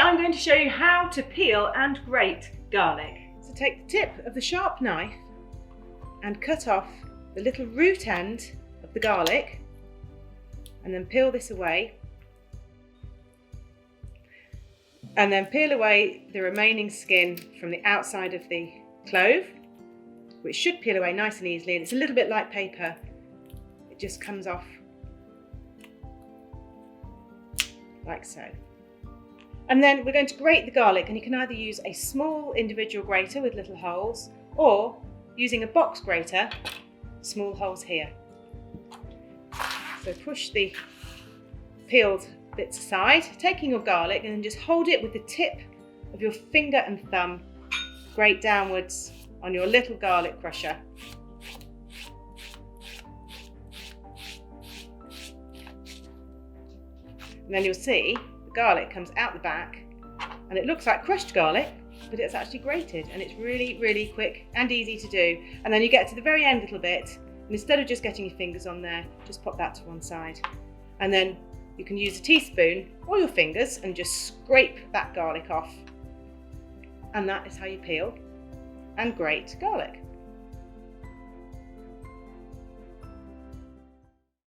I'm going to show you how to peel and grate garlic. So take the tip of the sharp knife and cut off the little root end of the garlic and then peel this away. And then peel away the remaining skin from the outside of the clove, which should peel away nice and easily, and it's a little bit like paper. It just comes off like so. And then we're going to grate the garlic, and you can either use a small individual grater with little holes, or using a box grater, small holes here. So push the peeled bits aside, taking your garlic, and then just hold it with the tip of your finger and thumb, grate downwards on your little garlic crusher. And then you'll see the garlic comes out the back, and it looks like crushed garlic, but it's actually grated, and it's really, really quick and easy to do. And then you get to the very end little bit, and instead of just getting your fingers on there, just pop that to one side. And then you can use a teaspoon or your fingers and just scrape that garlic off. And that is how you peel and grate garlic.